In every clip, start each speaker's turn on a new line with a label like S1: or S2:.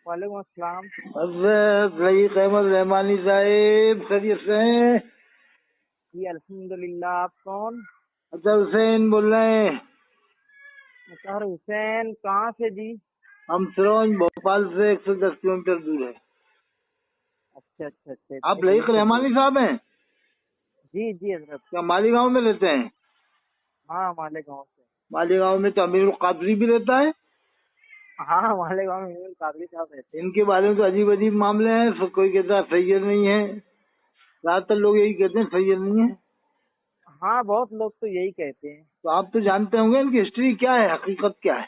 S1: वालेकुम अस्सलाम।
S2: रईस अहमद रहमानी साहिब खैरियत से हैं?
S1: जी अल्हम्दुलिल्लाह। आप कौन?
S2: अतर हुसैन बोल रहे हैं।
S1: अतर हुसैन कहाँ से जी?
S2: हम सिरोंज भोपाल से 110 किलोमीटर दूर है।
S1: अच्छा अच्छा अच्छा।
S2: आप रईस रहमानी साहब हैं?
S1: जी जी हजरत।
S2: क्या मालीगांव में रहते हैं?
S1: हाँ मालेगांव से।
S2: मालीगांव में तो अमीरुल कादरी भी रहता है।
S1: हाँ मालेगांव में अमीरुल कादरी साहब रहते हैं।
S2: इनके बारे में तो अजीब अजीब मामले हैं। कोई कहता है सैयद नहीं है, ज्यादातर लोग यही कहते हैं सैयद नहीं है।
S1: हाँ बहुत लोग तो यही कहते हैं।
S2: तो आप तो जानते होंगे इनकी हिस्ट्री क्या है, हकीकत क्या है?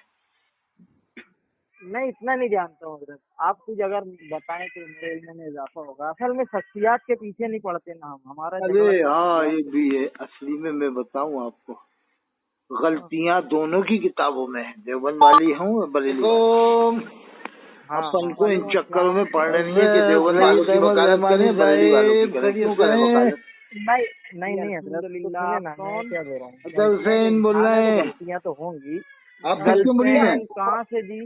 S1: मैं इतना नहीं जानता हूँ हजरत। आप कुछ अगर बताएं तो मेरे इल्म में इजाफा होगा। असल में शख्सियात के पीछे नहीं पड़ते ना हम, हमारा
S2: अरे हाँ ये भी है। असली में मैं बताऊं आपको, गलतियां दोनों की किताबों में है। देवबंद वाली हूँ बरेली अपन को इन चक्करों में पढ़ने नहीं है कि देवबंद वालों की वकालत करें, बरेली वालों की करें। क्यों करें वकालत?
S1: नहीं हजरत। कौन क्या बोल रहा हूँ?
S2: अतर हुसैन बोल रहे हैं।
S1: गलतियाँ तो होंगी।
S2: आप किसके मुरीद हैं?
S1: कहाँ से जी?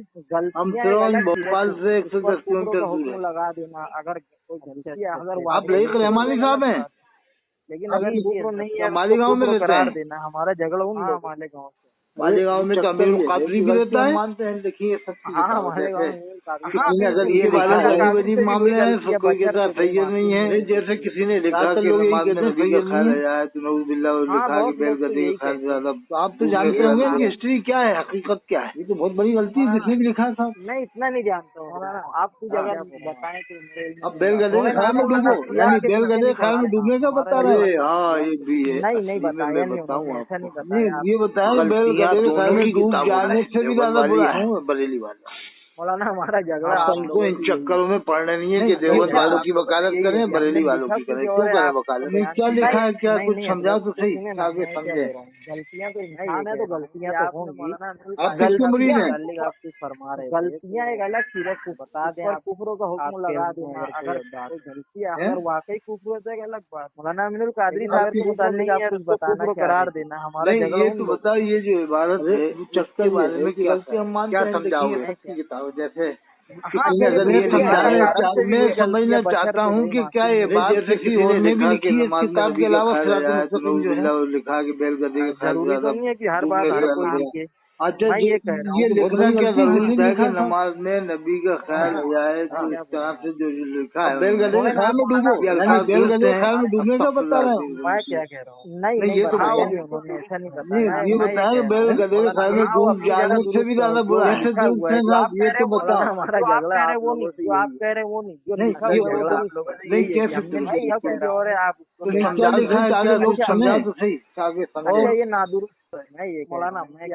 S2: हम सिरोंज भोपाल से 110 किलोमीटर दूर है।
S1: लगा देना अगर कोई गलती है, अगर
S2: आप रईस रहमानी साहब हैं?
S1: लेकिन अगर कुफर नहीं है
S2: मालीगांव में रहते हैं?
S1: देना हमारा झगड़ा उन मालेगांव से।
S2: मालीगांव में तो अमीरुल कादरी भी रहता है। मानते हैं, देखिए सब अगर ये अजीब अजीब मामले हैं। कोई कहता है सैयद नहीं है, जैसे किसी ने लिखा कि नमाज में नबी का ख्याल आया तो नऊजुबिल्लाह लिखा कि बैलगदी का ख्याल। तो आप तो जानते होंगे इनकी हिस्ट्री क्या है, हकीकत क्या है? ये तो बहुत बड़ी गलती है जिसने भी लिखा था।
S1: मैं इतना नहीं जानता हूँ। आप कुछ अगर बताएं तो
S2: अब बैलगदे के ख्याल में डूबो, यानी बैलगदे के ख्याल में डूबने का बता रहे हैं। हाँ ये भी है।
S1: नहीं बताया, बताऊँ ऐसा नहीं बताया।
S2: ये बताया बैलगदे के ख्याल में डूब जाने से भी ज्यादा बुरा है बरेली वाला।
S1: मौलाना हमारा झगड़ा
S2: हमको इन चक्करों में पढ़ना नहीं है कि देवबंद वालों की वकालत करें, बरेली वालों की करें। क्यों करें वकालत? क्या लिखा है, क्या कुछ समझा तो सही, आगे समझे।
S1: गलतियाँ तो इंसान है तो गलतियाँ तो होंगी।
S2: आप किसके मुरीद हैं?
S1: आप कुछ फरमा रहे, गलतियाँ एक अलग सीरत को बता दें। आप कुफरों का हुक्म लगा देना अगर कोई गलती है, अगर वाकई कुफर है एक अलग बात। मौलाना अमीरुल कादरी साहब के मुताल्लिक आप कुछ बताना करार देना हमारा
S2: ये तो बताओ। ये जो इबारत है चक्कर बारे में क्या समझाओगे? जैसे मैं समझना चाहता हूँ कि क्या ये बात किसी और ने भी लिखी है इस किताब के अलावा? लिखा कि बैलगदी का
S1: जरूरी तो नहीं है कि हर बात हर कोई लिखे।
S2: अच्छा ये लिखना क्या जरूरी है कि नमाज में नबी का ख्याल हो जाए तो इस तरह से जो लिखा है बैलगदे के ख्याल में डूबो, बैलगदे के ख्याल में डूबने का बता रहा हूँ।
S1: मैं क्या कह रहा हूँ? नहीं ये तो ऐसा नहीं बताया।
S2: ये बताया बैलगदे के ख्याल में डूब जाने से भी ज्यादा बुरा है। ये तो बताओ।
S1: हमारा झगड़ा है वो नहीं, जो आप कह रहे हैं वो नहीं, जो लिखा हुआ
S2: नहीं कह सकते
S1: और है। आप
S2: क्या लिखा है लोग समझा तो सही, आगे समझे।
S1: ये नादुरुस्त है ये मौलाना। मैं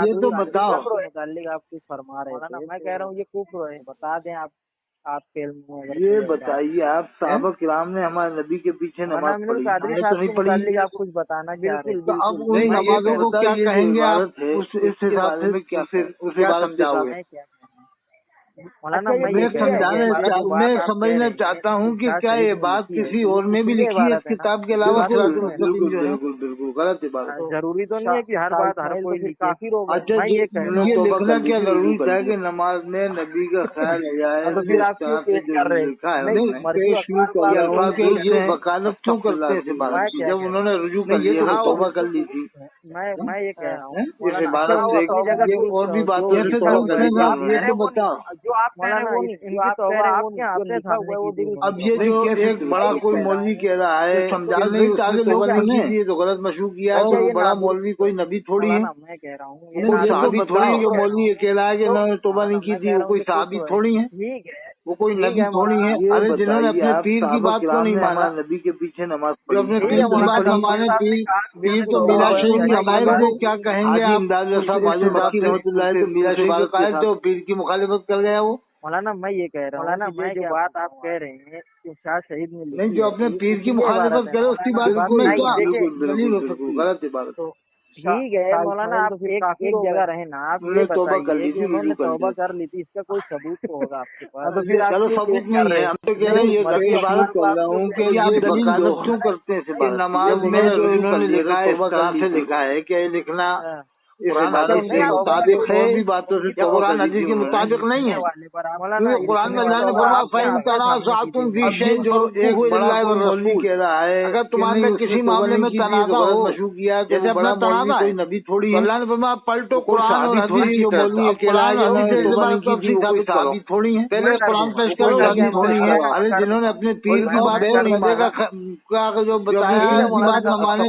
S2: ये तो बताओ
S1: मुताल्लिक आप कुछ फरमा रहे थे। मैं कह रहा हूँ ये कुफ्र है, बता दें आपके इल्म में।
S2: ये बताइए आप, सहाबा किराम ने हमारे नबी के पीछे नमाज पढ़ी,
S1: कादरी साहब के मुताल्लिक आप कुछ बताना चाह रहे हैं?
S2: अब उन नमाजों को क्या कहेंगे आप? उस हिसाब से क्या उसे समझाओगे? मैं समझना चाहता हूँ कि क्या ये बात किसी और ने भी लिखी है इस किताब के अलावा? बिल्कुल गलत बात।
S1: जरूरी तो नहीं है कि हर बात हर कोई लिखे।
S2: अच्छा ये लिखना क्या जरूरी था कि नमाज में नबी का ख्याल आ जाए?
S1: तो फिर आप क्यों पेश कर रहे हैं?
S2: ये वकालत क्यों करते हैं? जब उन्होंने रुजू कर लिया, तौबा कर ली थी।
S1: मैं ये कह रहा हूँ
S2: इस इबारत और भी बातें ये तो बताओ।
S1: जो आप कह रहे हैं वो नहीं,
S2: अब ये जो एक बड़ा कोई मौलवी कह रहा है समझा नहीं, तौबा नहीं की थी तो गलत मशहूर किया है, तो बड़ा मौलवी कोई नबी थोड़ी है।
S1: मैं कह रहा हूँ
S2: वो साहबी थोड़ी है। जो मौलवी ये कह रहा है कि ना तौबा नहीं की थी, वो कोई साहबी थोड़ी है,
S1: ठीक है,
S2: वो कोई नबी थोड़ी है। अरे जिन्होंने अपने पीर की बात को नहीं माना, नबी के पीछे नमाज पढ़ी, अपने पीर की बात हमारे पीर तो मीरा शरीफ की हमारे को क्या कहेंगे आप? इमदाद साहब वाले बात तो मीरा शरीफ का जो पीर की मुखालिफत कर गया वो।
S1: मौलाना मैं ये कह रहा हूँ कि जो बात आप कह रहे हैं शाह शहीद में
S2: नहीं, जो अपने पीर की मुखालिफत करे उसकी बात में दलील हो सकती है? गलत बात।
S1: तो ठीक है मौलाना, आप एक जगह रहे ना, आप तौबा कर ली थी, उन्होंने तौबा कर ली थी, इसका कोई सबूत तो होगा आपके पास?
S2: तो फिर चलो सबूत नहीं है, हम तो कह रहे हैं ये बात कर रहा हूँ कि आप वकालत क्यों करते हैं? नमाज में जो इन्होंने लिखा है इस तरह से लिखा है कि लिखना قرآن حدیث کے مطابق ہے، بھی باتوں سے قرآن حدیث کے مطابق نہیں ہے، کیونکہ قرآن میں اللہ نے فرمایا فَإِن تَنَازَعْتُمْ فِي شَيْءٍ
S3: جو ایک بڑا مولوی کہہ رہا ہے
S2: اگر تمہارے میں کسی معاملے میں تنازع ہو،
S3: جیسے اپنا تنازع
S2: کوئی نبی تھوڑی ہے،
S3: اللہ نے فرمایا پلٹو قرآن اور حدیث
S2: جو مولوی
S3: قرآن
S2: تھوڑی ہے،
S3: پہلے قرآن پیش کرو، حدیث تھوڑی ہے۔
S2: ارے جنہوں نے اپنے پیر کی بات کو نہیں مانا، جو بتایا بات نہ مانے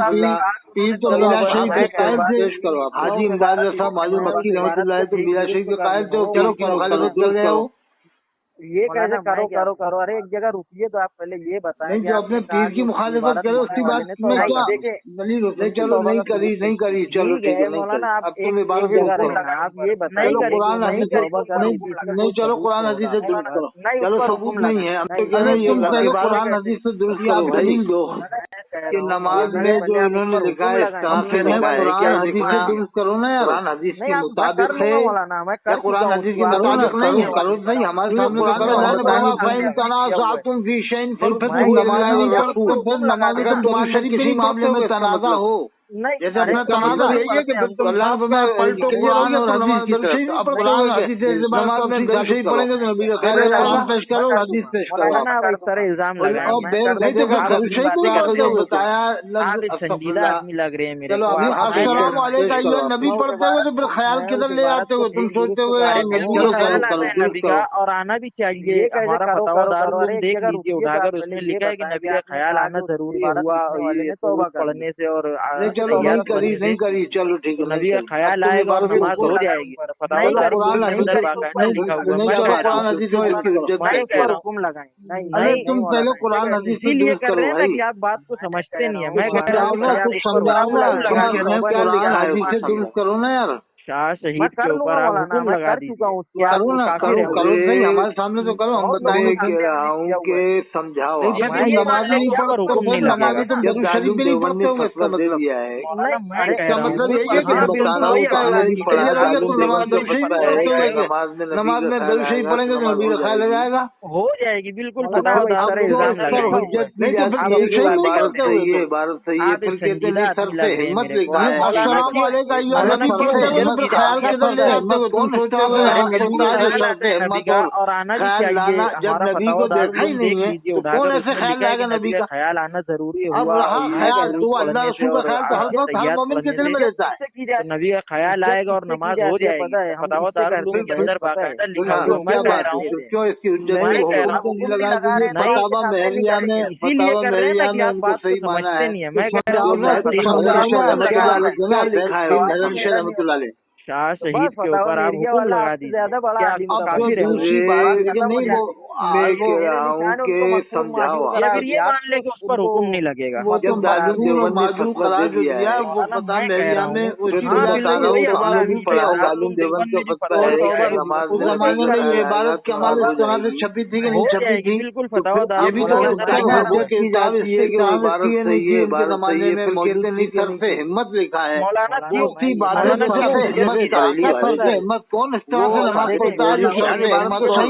S2: پیر تو میرا شریف کے قائل تھے، حاجی امداد صاحب معلوم مکی رحمۃ اللہ علیہ تو میرا شریف کے قائل تھے، چلو کیوں مخالفت کر رہے ہو؟
S1: یہ کیسے کرو ارے ایک جگہ رکیے تو آپ پہلے یہ بتائیں
S2: نہیں، جو اپنے پیر کی مخالفت کرے اس کی بات میں کیا چلو نہیں کری چلو ٹھیک ہے،
S1: مولانا
S2: اب تم عبادت
S1: آپ یہ بتائیں
S2: قرآن حدیث نہیں، چلو قرآن حدیث سے درست کرو، چلو ثبوت نہیں ہے، ہم تو کہہ رہے ہیں پہلے قرآن حدیث سے درست کرو دلیل دو کہ نماز میں جو انہوں نے لکھا ہے کہاں سے لکھا ہے، قرآن حدیث سے درست کرو نا یار، قرآن حدیث کے مطابق ہے یا قرآن حدیث کے مطابق نہیں ہے، کرو نہیں ہمارے سامنے تو کرو، فَإِن تَنَازَعْتُمْ فِي شَيْءٍ تمہارے کسی معاملے میں تنازع ہو، جیسے اپنا تنازع یہی ہے کہ اللہ پلٹو قرآن اور حدیث کی طرف، اب قرآن حدیث نماز میں درشی پڑھیں گے تو نبی کا پہلے قرآن پیش کرو حدیث پیش کرو،
S1: الزام لگ رہے ہیں میرے،
S2: چلو ابھی السلام علیکم یہ نبی پڑھتے ہوئے تو پھر خیال کدھر لے آتے ہو تم، سوچتے ہوئے
S1: نبی کا اور آنا بھی چاہیے، ہمارا فتاوی دیکھ لیجیے اٹھا کر، اس میں لکھا ہے کہ نبی کا خیال آنا ضروری ہوا پڑھنے سے، اور
S2: چلو نہیں کری چلو ٹھیک ہے،
S1: نبی کا خیال آئے گا اور نماز ہو جائے گی، حکم لگائیں نہیں،
S2: تم پہلے قرآن حدیث
S1: اسی لیے کر رہے ہیں کہ آپ بات کو سمجھتے نہیں ہیں، میں
S2: درست کرو نا یار،
S1: شاہ شہید کے اوپر آپ حکم لگا دیجیے،
S2: کرو نہیں ہمارے سامنے تو کرو، ہم بتائیں گے کہہ رہا ہوں کہ سمجھاؤ، نمازی نہیں پڑھو تو پھر نمازی تم درود شریف بھی نہیں پڑھتے ہو، اس کا مطلب یہ ہے، اس کا مطلب یہی ہے کہ نماز میں درود شریف پڑھیں گے تو نبی کا خیال آ جائے گا،
S1: ہو جائے گی بالکل،
S2: عبارت صحیح ہے، پھر کہتے ہیں سر سے ہمت لکھا ہے، السلام علیکم خیال کے دل تم سوچتے ہوئے
S1: اور آنا بھی چاہیے،
S2: جب نبی کو دیکھا ہی نہیں ہے کون ایسے خیال لائے گا، نبی کا
S1: خیال آنا ضروری ہے،
S2: اب رہا خیال تو اللہ رسول کا خیال تو ہر وقت ہر مومن کے دل میں رہتا ہے،
S1: نبی کا خیال آئے گا اور نماز ہو جائے گی، فتاوی دارالعلوم کے اندر باقاعدہ لکھا ہوا، میں کہہ رہا ہوں
S2: کیوں اس کی لگا دیجیے، فتاوی مہلیہ میں فتاوی مہلیہ میں ان کو صحیح مانا ہے،
S1: میں کہہ رہا
S2: ہوں
S1: شاہ شہید کے اوپر آپ حکم لگا دیجیے،
S2: میں کہہ رہا ہوں کہ سمجھاؤ،
S1: اگر یہ مان لے کہ اس پر حکم نہیں لگے گا،
S2: جب معلوم قرار جو دیا وہ فتح مہلیہ میں معلوم دیوبند کا فتویٰ ہے، اس زمانے میں یہ عبارت کے عمل اس طرح سے چھپی تھی کہ نہیں چھپی تھی،
S1: بالکل فتاوی
S2: یہ بھی تو زمانے میں موجود نہیں، سر سے ہمت لکھا ہے، اسی بات ہمت کون اس طرح سے نماز پڑھتا ہے،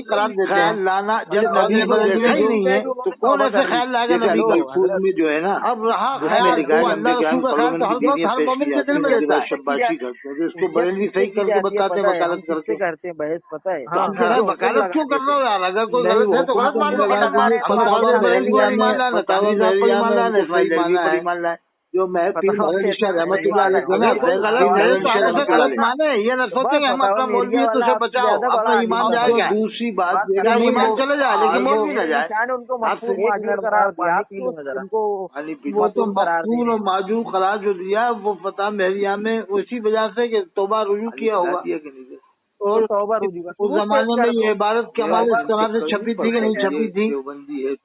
S2: قرار دیتا ہے لانا، جب نبی نے دیکھا ہی نہیں ہے تو کون ایسے خیال لائے گا نبی کا، خود میں جو ہے نا، اب رہا خیال اللہ رسول کا خیال تو ہر مومن کے دل میں رہتا ہے، شباشی کرتے ہیں اس کو بریلوی صحیح کر کے بتاتے ہیں، وکالت کرتے ہیں،
S1: بحث پتہ ہے
S2: وکالت کیوں کر رہے ہو یار، اگر کوئی غلط ہے تو غلط مان لو، جو میں رحمت اللہ علیہ غلط مانے، یہ نہ سوچیں کہ ہم اپنا مولوی ہے تو اسے بچاؤ، اپنا ایمان جائے گا، دوسری بات ایمان چلے جائے لیکن مولوی نہ جائے، وہ تو مقبول اور معجور قرار جو دیا وہ فتح مہلیہ میں اسی وجہ سے کہ توبہ رجوع کیا ہوگا، اور اس زمانے میں یہ عبارت کے عمل اس طرح سے چھپی تھی کہ نہیں چھپی تھی،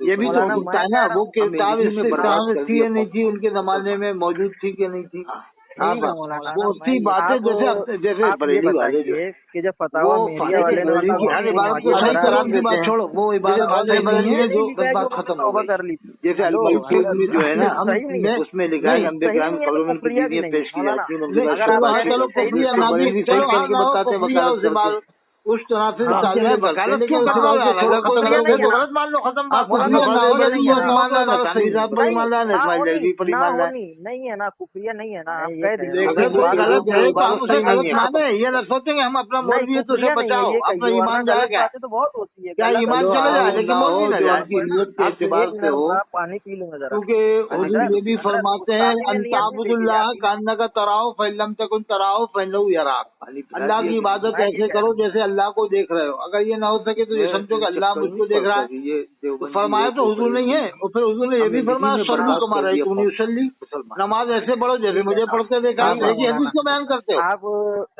S2: یہ بھی تو ہوتا ہے نا، وہ کتاب اس سے تھی یا نہیں تھی، ان کے زمانے میں موجود تھی کہ نہیں تھی، اسی باتیں جیسے بریلی والے
S1: کہ جب فتاوی
S2: بات چھوڑو، وہ عبادت جو بات ختم ہو گئی، جیسے جو ہے نا اس میں لکھا ہے ہم پیش کیا،
S3: उस तरह से
S2: हाँ,
S3: ताज़ा
S2: वकालत
S3: करते हैं,
S2: क्यों
S3: लेकिन
S2: करते हो
S3: उसके बाद
S1: यार?
S3: कोई
S1: कुफरिया नहीं है ना।
S3: गलत मान लो, खत्म बात।
S1: कुफरिया
S3: कुफरिया ना हो,
S1: नहीं
S3: यदि
S1: है
S3: ये
S1: ना।
S3: ईमानदार है, थानवी साहब पर
S1: नहीं,
S3: ईमानदार है,
S1: ना
S3: इस्माइल
S1: होनी,
S3: जैदी पर
S1: ना
S3: ईमानदार
S1: होनी, नहीं है ना, कुफरिया नहीं है ना, आप
S2: नहीं,
S1: कह
S2: ये
S1: दीजिए।
S2: कह
S3: अगर
S2: ये
S3: कोई
S2: बात
S3: गलत
S2: जो
S3: है तो
S2: बात
S3: हम उसे
S2: सही नहीं
S3: गलत
S2: है,
S3: माने, ये न सोचेंगे हम अपना
S1: नहीं,
S3: मौलवी है तो उसे
S1: कुफरिया नहीं है,
S3: बचाओ,
S1: ये
S3: अपना
S1: कहिए,
S3: ईमान
S1: वरना
S3: जाएगा।
S1: गलत बातें तो बहुत होती है।
S3: क्या
S1: गलत
S3: ईमान
S2: चलो
S3: चले जाए,
S2: आओ
S3: लेकिन
S2: ना
S3: मौलवी
S2: हो
S3: न
S2: जो
S3: जाए।
S2: आपकी नीयत के
S1: आप
S2: एतबार
S1: एक
S2: से हो,
S1: मिनट पानी पी लूंगा जरा।
S3: क्योंकि हुजूर ये भी फरमाते हैं अंताबुदुल्लाह कान्ना का तराओ फैलम तकुन तराओ फैलू यराक।
S2: पानी पिला
S3: अल्लाह की
S2: दिया
S3: इबादत ऐसे करो जैसे अल्लाह को देख रहे हो। अगर ये ना हो सके तो ये समझो कि अल्लाह मुझको देख रहा है।
S2: ये
S3: तो
S2: देवबंदी
S3: फरमाया
S2: है,
S3: तो हुजूर नहीं है, और फिर हुजूर ने ये भी फरमाया सल्लू तुम्हारा तुमने नमाज ऐसे पढ़ो जैसे मुझे पढ़ते देखा है। एक ही हदीस को बयान करते हो।
S1: आप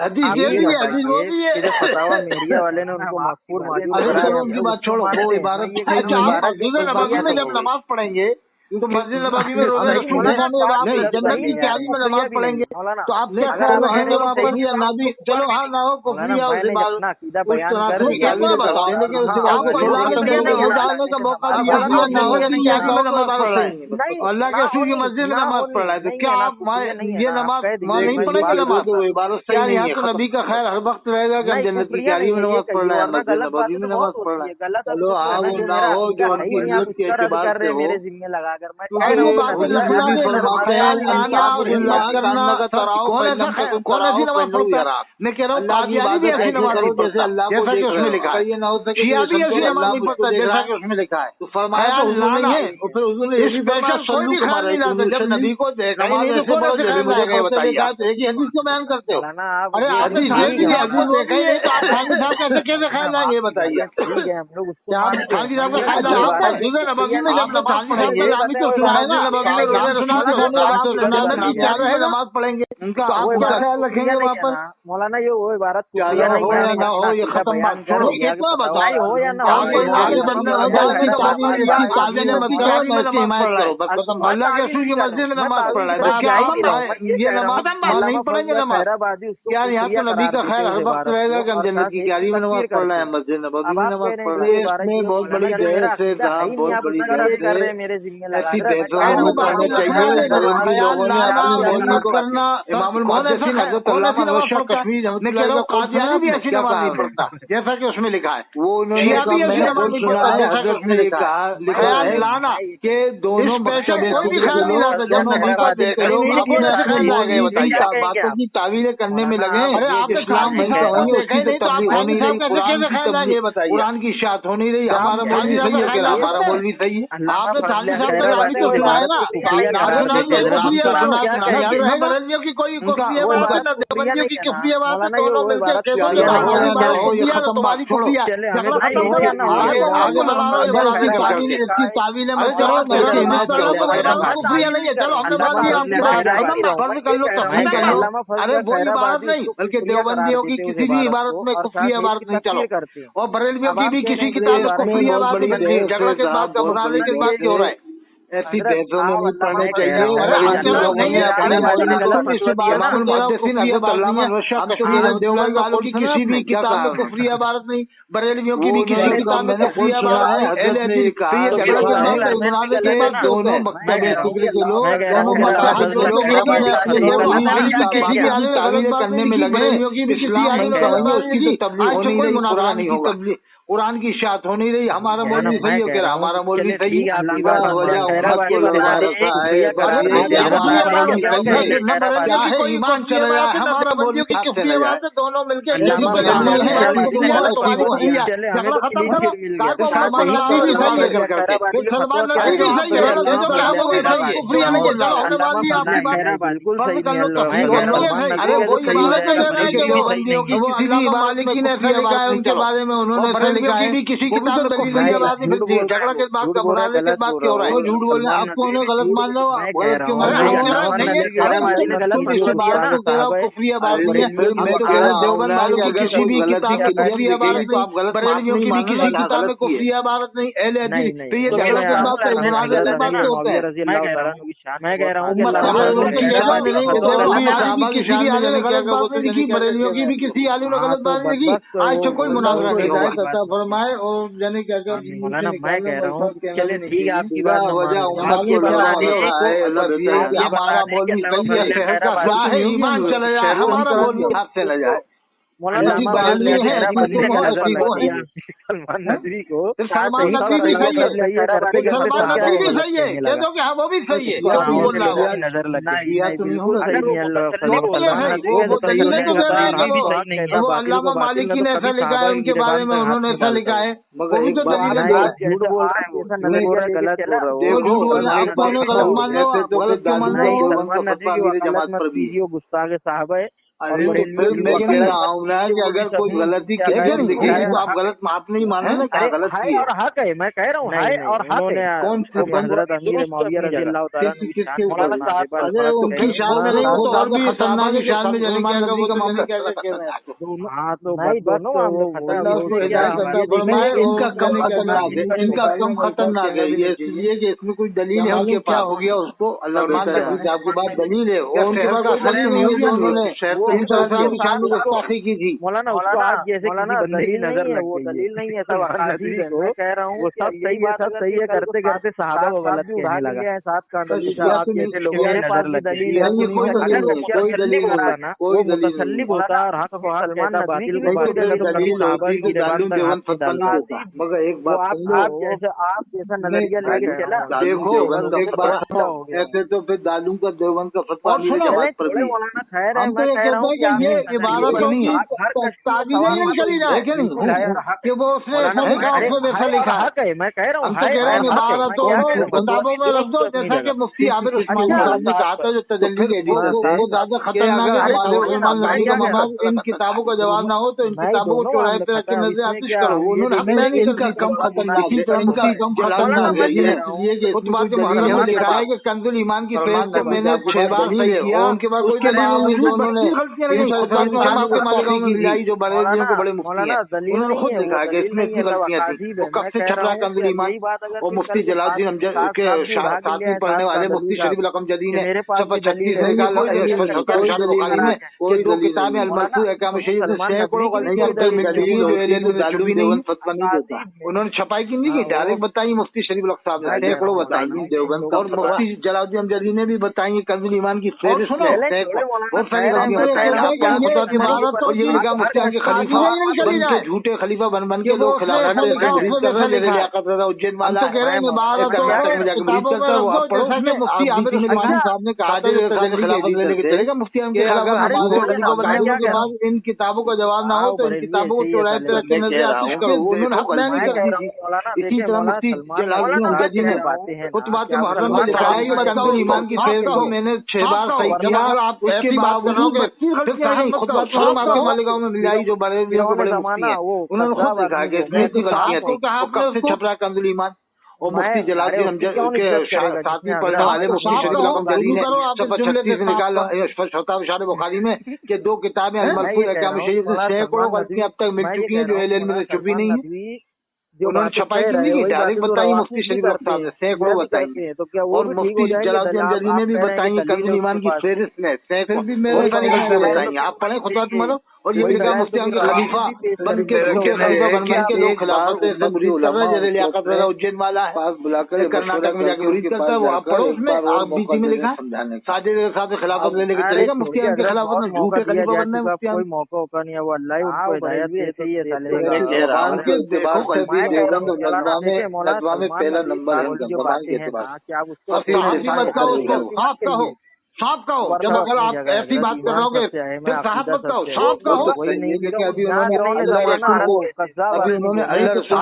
S3: हदीस
S1: आप
S3: ये
S1: ये
S3: भी है, हदीस वो भी
S1: बताइए कि जब
S3: है।
S1: फतावा मेहरिया वाले ने उनको मकफूर माजूर
S3: अरे
S1: कराया
S3: चलो
S1: है,
S3: उनकी
S1: तो
S3: बात
S1: उसको
S3: छोड़ो,
S1: मानते
S3: वो
S1: हैं।
S3: इबारत
S1: ये
S3: अच्छा,
S1: कहीं
S3: आप
S1: इबारत
S3: मस्जिद
S1: कोई
S3: नबवी
S1: बढ़िया
S3: में
S1: नहीं
S3: जब
S1: है।
S3: नमाज पढ़ेंगे तो मस्जिद नबवी में रोज़े
S1: नहीं,
S3: रसूल
S1: मौलाना,
S3: में आप
S1: नहीं,
S3: जन्नत की
S1: नहीं है,
S3: तैयारी में नमाज
S1: कुफरिया भी
S3: पढ़ेंगे
S1: नहीं, मौलाना।
S3: तो आप क्या
S1: अगर
S3: ख्याल
S1: मैंने
S3: रखेंगे वहाँ पर
S1: सही-
S3: या ना भी? चलो हाँ ना हो
S1: मौलाना,
S3: कुफरिया उसे
S1: मैंने
S3: बात
S1: अपना अकीदा
S3: उस
S1: बयान
S3: तरह
S1: कर
S3: से
S1: दिया।
S3: क्या बताओ, लेकिन उसके बाद
S1: आपको
S3: आपको
S1: छोड़ने
S3: इस्लाम
S1: के लिए
S3: में
S1: नहीं
S3: डालने का मौका
S1: आप
S3: दिया
S1: मौलाना,
S3: ना हो
S1: कुफरिया
S3: कि
S1: नहीं है,
S3: यहाँ में नमाज पढ़ रहे हैं
S1: नहीं,
S3: अल्लाह के
S1: ना
S3: रसूल की
S1: होनी,
S3: मस्जिद में
S1: ना
S3: नमाज
S1: होनी,
S3: पढ़ रहा है, तो
S1: नहीं
S3: क्या
S1: है ना,
S3: आप
S1: कुफरिया नहीं है
S3: ये
S1: ना,
S3: नमाज
S1: कह दीजिए,
S3: वहाँ नहीं
S1: मैं
S3: पढ़ेंगे
S1: बात
S3: नमाज?
S2: तो इबारत
S3: क्या
S2: सही नहीं
S3: यहाँ
S2: है,
S3: तो
S2: खत्म।
S3: नबी का खैर हर वक्त रहेगा कि हम
S1: नहीं,
S3: जन्नत की
S1: कुफरिया
S3: तैयारी
S1: नहीं
S3: में
S1: है, ये
S3: नमाज पढ़
S1: कहिए,
S3: रहे हैं,
S1: वरना
S3: मस्जिद
S1: गलत
S3: नबवी
S1: बातें
S3: में
S1: तो
S3: नमाज
S1: बहुत
S3: पढ़ रहे
S1: होती
S3: हैं।
S1: है। गलत अब
S2: चलो
S1: कुछ है
S2: आओ
S1: ना, जो
S2: ना
S1: मेरा
S2: हो
S1: अकीदा
S2: जो
S1: सही
S2: आपकी
S1: नहीं, आप
S2: नीयत के
S1: उसका रद्द
S2: एतबार
S1: कर रहे
S2: से
S1: हैं
S2: हो।
S1: मेरे जिम्मे लगाकर। मैं
S3: तो
S1: कह रहा
S3: वो
S1: हूँ
S3: बातें
S1: नबी
S3: नबी
S1: अल्लाह
S3: भी
S1: के
S3: फरमाते
S1: नमाज
S3: हैं
S1: का
S3: लाना
S1: इंसाफ
S3: उल्लाह
S1: हिम्मत
S3: करना
S2: का तराओ
S3: कौन ऐसा
S2: फैलम
S3: कौन ऐसी नमाज
S2: फैलू
S3: पढ़ता है?
S2: यराक।
S3: मैं कह रहा हूँ
S2: अल्लाह की
S3: कादियानी भी
S2: इबादत
S3: ऐसी
S2: ऐसे
S3: नमाज
S2: करो
S3: नहीं
S2: जैसे
S3: पढ़ता
S2: अल्लाह को
S3: जैसा कि
S2: देख
S3: उसमें
S2: रहे हो।
S3: लिखा
S2: अगर
S3: है।
S2: ये ना हो सके
S3: शिया
S2: तो
S3: भी
S2: ये
S3: ऐसी
S2: समझो
S3: नमाज
S2: अल्लाह
S3: नहीं
S2: मुझको
S3: पढ़ता
S2: देख
S3: जैसा
S2: रहा
S3: कि
S2: है।
S3: उसमें लिखा है।
S2: तो फरमाया तो हुजूर नहीं है,
S3: तो फिर हुजूर ने ये भी फरमाया सल्लू तुम्हारा जब नबी को देखा ही नहीं तो कौन ऐसे ख्याल में आएगा? बताइए आप एक ही हदीस को बयान करते हो।
S1: मौलाना, आप
S3: अरे
S1: ये
S3: आपने
S1: ठीक
S3: थानवी
S1: है,
S3: साहब को देखा ही नहीं तो आप थानवी साहब कैसे कैसे ख्याल आएंगे? ये बताइए।
S1: ठीक है, हम लोग उसको
S3: क्या आप
S1: मानते हैं।
S3: थानवी साहब का
S1: ये
S3: ख्याल
S1: कोई
S3: आप
S1: बात
S3: मस्जिद
S1: नहीं।
S3: नबवी में जब नमाज पढ़ेंगे
S1: ये
S3: नामी तो
S1: बताओ,
S3: सुनाएगा
S1: मस्जिद नबवी में
S3: नाम
S1: रोज़े
S3: सुना
S1: रसूल
S3: तो
S1: में
S3: नाम
S1: तो
S3: तो सुनाने की तैयार है नमाज पढ़ेंगे
S2: उनका
S3: तो आप
S1: वो
S3: क्या
S1: इबारत
S3: ख्याल
S1: कुफरिया
S3: रखेंगे
S1: नहीं
S3: वहाँ
S1: है
S3: पर?
S1: ना मौलाना, ये वो इबारत
S3: क्या
S1: कुफरिया नहीं
S3: हो
S1: है।
S3: या
S1: मैंने
S3: ना हो
S1: अपना
S3: ये
S1: अकीदा
S3: खत्म
S1: बयान
S3: बात
S1: कर
S3: छोड़ो।
S1: दिया कि
S3: इतना बताओ
S1: चाहे हो या ना हो,
S3: आगे
S1: ये
S3: आगे
S1: बात
S3: बढ़ने
S1: हम
S3: हो
S1: बयान
S3: इसकी
S1: कर
S3: ताबीर
S1: रहे
S3: इसकी
S1: हैं।
S3: ताबीर मत करो मैं इसकी हिमायत करो बस खत्म बात। अल्लाह के रसूल की मस्जिद में नमाज पढ़ रहा है तो क्या हम ये नमाज नहीं पढ़ेंगे नमाज? क्या यहाँ तो नबी का खैर हर वक्त रहेगा कि हम जन्नत की तैयारी में नमाज पढ़ रहे हैं, मस्जिद नबवी में नमाज पढ़ रहे हैं?
S2: इसमें बहुत बड़ी बहस है साहब, बहुत बड़ी बहस है।
S1: मेरे जिम्मे
S2: ऐसी
S1: लगा
S2: बहसों में नहीं पढ़ने चाहिए। देवबंदी लोगों ने अपनी मौलवी को इमामुल मुहद्दिसीन हज़रत अल्लामा रोशन कश्मीरी रहमतुल्लाह अलैह का
S3: कादियानी भी ऐसी
S2: क्या
S3: नमाज
S2: कहा
S3: नहीं पढ़ता जैसा कि उसमें लिखा है।
S2: वो उन्होंने
S3: शिया भी ऐसी
S2: मैंने
S3: नमाज
S2: खुद
S3: नहीं
S2: सुना
S3: पढ़ता
S2: है,
S3: जैसा कि
S2: हजरत
S3: उसमें
S2: ने
S3: लिखा
S2: कहा
S3: है।
S2: लिखा
S3: ख्याल
S2: है
S3: लाना
S2: कि दोनों
S3: इस पैसे
S2: मकतब
S3: कोई भी
S2: कुफर
S3: ख्याल
S2: के
S3: नहीं
S2: लोग
S3: लाता जब
S2: दोनों
S3: नबी को
S2: मकतब
S3: देख
S2: के
S3: के
S2: लोग
S3: लोग
S2: अपने
S3: ऐसे
S2: अपने
S3: ख्याल आएंगे?
S2: मौलवी
S3: बताइए
S2: की बातों की तावीलें करने में लगे।
S3: अरे आप तो
S2: इस्लाम
S3: थानवी
S2: नहीं
S3: साहब को
S2: कहेंगे,
S3: देखा
S2: उसकी
S3: ही
S2: तो
S3: नहीं तो आप
S2: तबलीग हो
S3: थानवी
S2: नहीं
S3: साहब
S2: रही,
S3: कैसे कैसे ख्याल आएंगे? बताइए।
S2: कुरान की इशाअत हो नहीं रही। हमारा मौलवी सही है कि हमारा मौलवी सही है।
S3: आपने थानवी साहब का नाम ही तो सुनाया ना, बरेलियों की कोई कुफरी बात है ना देवबंदियों की कुफरी बात है, दोनों मिलकर तुम्हारी कुफरी इसकी तावीलें मत करो, कुफरिया नहीं है। चलो हमने बात की, आपकी बात फर्ज कर लो, तस्लीम कर लो। अरे वो इबारत नहीं, बल्कि देवबंदियों की किसी भी इबारत में कुफरी इबारत नहीं। चलो और बरेलियों की भी किसी किताब में कुफरी इबारत नहीं बनती। झगड़ा के बाद का बनाने के बाद क्यों हो रहा है?
S2: ऐसी बहसों में नहीं पढ़ने चाहिए।
S3: वालों की किसी भी किताब में कुफरी इबारत नहीं, बरेलवियों की भी किसी किताब में कुफरी इबारत नहीं। दोनों मकतब के लोग करने में लगे। इस्लाम नहीं कहेंगे, उसकी तो तबलीग हो नहीं रही, कुरान नहीं होगा, कुरान की इशाअत हो नहीं रही। हमारा मौलवी सही है, हमारा मौलवी सही है। ईमान चला जाए, हमारा मौलवी दोनों मिलकर मालिकी ने ऐसा लिखा है उनके बारे में, उन्होंने ऐसा लिखा है भी किसी किताब में कुफरी बात नहीं मिलती। झगड़ा के बाद का बुराने के बाद क्यों हो रहा है? झूठ बोलना आपको उन्हें गलत मान लो, गलत क्यों मान कुफरी बात नहीं है। मैं तो कह रहा हूं देवबंद वालों की किसी भी किताब में कुफरी बात नहीं, बरेलियों की भी किसी किताब में कुफरी बात नहीं। तो ये झगड़ा के बाद का मुनाज़े के बाद क्यों होता है? मैं कह रहा हूं किसी आलिम ने गलत बात नहीं लिखी, बरेलियों की भी किसी आलिम ने गलत बात नहीं लिखी। आज तो कोई मुनाज़रा नहीं होगा। फरमाए और यानी क्या
S1: मौलाना, मैं कह रहा हूँ चलिए ठीक है, आपकी बात
S3: हमारा मौलवी सही है, ईमान चला जाए, हमारा मौलवी हाथ से न जाए।
S1: मौलाना
S3: ऐसी
S1: हमारा
S3: बात नहीं है,
S1: मेरा
S3: ऐसी
S1: बंदे
S3: तो
S1: का
S3: हो,
S1: नजर
S3: ऐसी
S1: लग
S3: तो है।
S1: गया सलमान नदवी को।
S3: फिर सलमान
S1: सही
S3: नदवी भी
S1: कर
S3: सही है,
S1: रहा है, करते करते
S3: सलमान
S1: साहब
S3: नदवी भी
S1: गलत
S3: सही है,
S1: कहने
S3: कह
S1: लगा।
S3: दो कि हाँ वो भी सही है,
S1: उसको
S3: क्या तुम
S1: और
S3: बोल रहा
S1: लोगों
S3: हो?
S1: की नजर लग गई।
S2: दिया तो नहीं होगा।
S1: बिल्कुल सही नहीं है
S3: सलमान नदवी वो दलीलें तो दे रहे हैं कि वो अल्लामा मालिकी ने ऐसा लिखा है, उनके बारे में उन्होंने ऐसा लिखा है, वो भी तो दलीलें दे रहे हैं।
S1: झूठ बोल रहे हैं, ऐसा नजर
S2: नहीं,
S1: बोल रहे गलत बोल रहे हो।
S3: वो झूठ बोल रहे हैं, आप तो उन्हें गलत मान लो, गलत क्यों मान
S1: नहीं,
S3: लो?
S1: सलमान नदवी की वकालत मत कीजिए, वो गुस्ताख साहब है।
S2: अरे फिर मैं कह रहा हूँ ना कि अगर कोई गलती दिखेगी तो आप गलत माफ नहीं माने ना, क्या गलत
S1: हाय
S2: की है।
S1: और हक है, मैं कह रहा हूँ हाय और हक है।
S2: कौन सी
S1: हजरत अमीर मौविया रजी अल्लाह तआला
S2: किसके
S1: मौलाना साहब
S3: अरे उनकी शान में नहीं, वो तो और भी खतरनाक है, शान में जाने क्या का मामला क्या कहते हैं।
S1: हाँ तो नहीं दोनों
S2: अल्लाह उसको हिदायत अता फरमाए। इनका कम खतरनाक है, इनका कम खतरनाक है ये इसलिए कि इसमें कोई दलील है उनके पास। हो गया उसको अल्लाह आपके पास दलील है, और उनके पास दलील नहीं होगी, उन्होंने की शान में गुस्ताखी की थी।
S1: मौलाना उसको आप जैसे किसी बंदे की नजर लग गई, वो दलील नहीं है, सब अकादी है। मैं कह रहा हूँ वो सब सही है, सब सही है, करते करते साहबा को गलत कहने लगा। साथ का दलील आप जैसे लोगों की नजर लग गई।
S2: कोई दलील
S1: होता ना, वो मुतसल्लिब होता और हक को हक कहता, बातिल को बातिल कहता, तो साहबा की जबान तक हाथ नहीं डालता।
S2: मगर एक बात
S1: आप जैसा नजरिया लेके चला,
S2: देखो एक बात, ऐसे तो फिर दालू का देवबंद का फतवा जमात पर भी
S1: मौलाना खैर है,
S3: हम तो
S1: मैं
S3: ये
S1: कह रहा हूँ
S3: कहते हैं कि ये इबारत होगी ताबीज़ें नहीं चली जाए कि वो उसने ऐसा लिखा उसने वैसा लिखा है।
S1: हक है, मैं कह रहा हूँ
S3: हम तो कह रहे हैं इबारत हो किताबों में रख दो, जैसा कि मुफ्ती आबिद उस्मानी साहब ने कहा था जो तजल्ली के एडिटर, वो ज्यादा खतरनाक है। इन किताबों का जवाब ना हो तो इन किताबों को चौराहे पे रख के नजर आतिश करो। उन्होंने इनका कम खतरनाक है, लिखा है कि कंजुल ईमान की फेहरिस्त को मैंने 6 बार सही किया, उनके बाद उसके बावजूद उन्होंने जो बड़े को बड़े मुफ्ती हैं उन्होंने खुद लिखा है कि इसमें इतनी गलतियां थी। वो कब से छप रहा कंजुल ईमान, वो मुफ्ती जलालुद्दीन अमजद के साथी पढ़ने वाले मुफ्ती शरीफ अल अमजदी ने 36 निकाला बुखारी में कि 2 किताबें अल-मरफू अहकाम शरीफ में सैकड़ों गलतियां उन्होंने छपाई की नहीं की, डायरेक्ट बताई मुफ्ती शरीफ अल साहब ने, सैकड़ों बताई देवबंद, और मुफ्ती जलालुद्दीन अमजदी ने भी बताई कंजुल ईमान की फेहरिस्त में बहुत सारी गलतियां और ये लिखा मुफ्ती के खलीफा बन के झूठे खलीफा बन के लोग खिलाफत लियाकत रज़ा उज्जैन वाला मुफ्ती आबिद उस्मानी साहब ने कहा खिलाफत लेने के चलेगा मुफ्ती इन किताबों का जवाब ना हो तो इन किताबों को चौराहे पे रख के नजर आतिश करो। उन्होंने हक नहीं कर दी। इसी तरह मुफ्ती जलालुद्दीन अमजदी ने खुतबात मुहर्रम में लिखा है कि कंजुल ईमान की फेहरिस्त को मैंने 6 बार सही किया, आप उसके बावजूद खुतबात आपके मालिकाओं में मिलाई जो बड़े को बड़े मुफ्ती हैं उन्होंने खुद लिखा कि इसमें इतनी गलतियां थी। कब से छप रहा कंजुल ईमान, और मुफ्ती जलालुद्दीन अमजद के साथ में पढ़ने वाले मुफ्ती शरीफ अल अमजदी ने 36 निकाला शताब बुखारी में कि 2 किताबें अल-मरफू अहकाम शरीफ में सैकड़ों गलतियां अब तक मिल चुकी हैं जो इल्म में छुपी नहीं है। उन्होंने छपाई की नहीं की, डायरेक्ट बताई मुफ्ती शरीफ अल साहब ने, सैकड़ों बताई, और मुफ्ती जलालुद्दीन अमजदी ने भी बताई कंजुल ईमान की फेहरिस्त में सैकड़ों बहुत सारी गलतियां बताई। आप पढ़े खुतबा मानो, और ये लिखा मुफ्ती के खलीफा बन के खलीफा बन के लोग खिलाफत से मुरीद कर रहे हैं, जैसे लियाकत रज़ा उज्जैन वाला है बुलाकर कर्नाटक में जाके मुरीद करता है, वो आप पढ़ो उसमें आप बीच में लिखा साजिद के साथ खिलाफत लेने के चलेगा मुफ्ती के खिलाफत में झूठे खलीफा बनना है मुफ्ती कोई मौका होगा नहीं है, वो अल्लाह ही उनको हिदायत देती है। नज़वा में पहला नंबर है ज़बान के एतबार साफ कहो, जब अगर आप ऐसी बात कर रहे हो फिर साफ मत कहो, साफ कहो।
S2: अभी उन्होंने अल्लाह रसूल को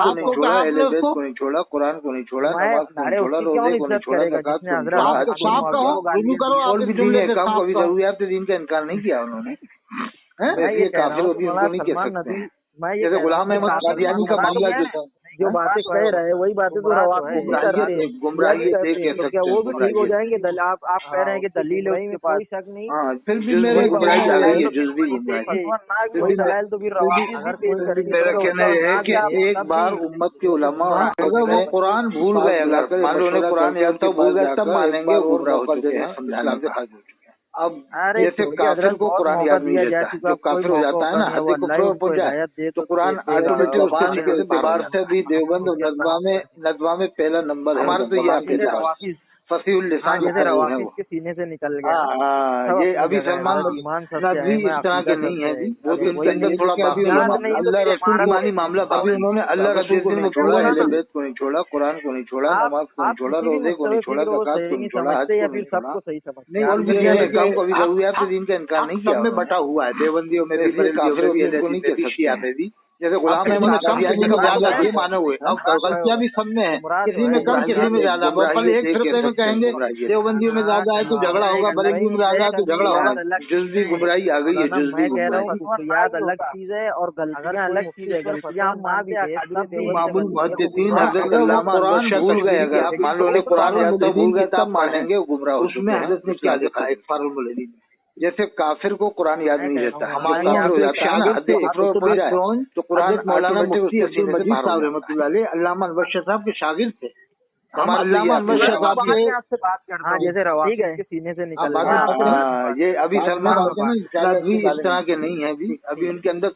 S2: नहीं छोड़ा, अहले बैत को नहीं छोड़ा, कुरान को नहीं छोड़ा, नमाज को नहीं छोड़ा, रोजे को नहीं छोड़ा, ज़कात को नहीं छोड़ा,
S3: साफ कहो, रुजू करो।
S2: और भी दीन है काम को भी जरूरियात दीन का इनकार नहीं किया उन्होंने, ये काफिर होती उनको नहीं कह सकते। जैसे गुलाम अहमद कादियानी का मामला
S1: जो बातें कह रहे हैं वही बातें तो
S2: गुमराही
S1: क्या वो भी ठीक हो जाएंगे? आप कह रहे हैं कि दलील है उसके पास, शक नहीं।
S2: हाँ फिर भी मेरे गुमराही डालेंगे, जुज़वी गुमराही।
S1: तो फिर
S2: मेरा कहना है कि एक बार उम्मत के उलमा अगर वो कुरान भूल गए, अगर मान लो उन्हें कुरान याद था भूल गए, तब मानेंगे वो गुमराह हो चुके हैं, समझाने से हाजिर हो चुके हैं। अब जैसे काफिर को कुरान याद नहीं रहता, जब काफिर हो जाता है ना, हद कुफ्र पहुंच जाए तो कुरान ऑटोमेटिक उसके बाहर से भी देवबंद नज़वा में पहला नंबर है। हमारा तो ये
S3: फसीहुल लिसान
S1: जैसे
S3: है
S1: रवाफिज
S3: वो।
S1: के सीने से निकल गया।
S3: हाँ, ये अभी सलमान नदवी इस तरह के नहीं है अभी, वो तो इनके अंदर थोड़ा अल्लाह रसूल ईमानी मामला। अभी उन्होंने अल्लाह रसूल को नहीं छोड़ा, अहले बैत को नहीं छोड़ा, कुरान को नहीं छोड़ा, नमाज को नहीं छोड़ा, रोजे को नहीं छोड़ा, ज़कात को नहीं छोड़ा, हज को नहीं छोड़ा।
S1: सबको सही समझते
S3: नहीं, और भी काम को भी जरूरियात दीन का इनकार नहीं किया, सब में बटा हुआ है, देवबंदियों में भी, काफिरों में भी, शिया में भी। जैसे गुलाम अहमद कादियानी को ज्यादा ये माने हुए, अब गलतियां भी सब में है, किसी में कम किसी में ज्यादा। कल एक फिरके में कहेंगे देवबंदियों में ज्यादा है तो झगड़ा होगा, बरेलवी में ज्यादा है तो झगड़ा होगा। जुज़वी गुमराही आ गई है, जुज़वी गुमराही।
S1: याद अलग चीज है और गलतियां अलग चीज है। गलतियां हम मान के
S3: मामूल मुहद्दिसीन हज़रत अल्लामा भूल गए, अगर आप मान लो कुरान में भूल गए तब मानेंगे गुमराह। उसमें हज़रत ने क्या लिखा है फारुल मुलैनी में, जैसे काफिर को कुरान याद नहीं रहता, हमारे यहाँ हो जाता है ना, तो कुरान मौलाना मुफ्ती अब्दुल मजीद साहब रहमतुल्लाह अलैह अल्लामा अनवर शाह साहब के शागिर्द थे। हमारे अल्लामा अनवर शाह साहब के
S1: जैसे रवाफिज के सीने से निकल गया।
S3: ये अभी सलमान नदवी इस तरह के नहीं है, अभी उनके अंदर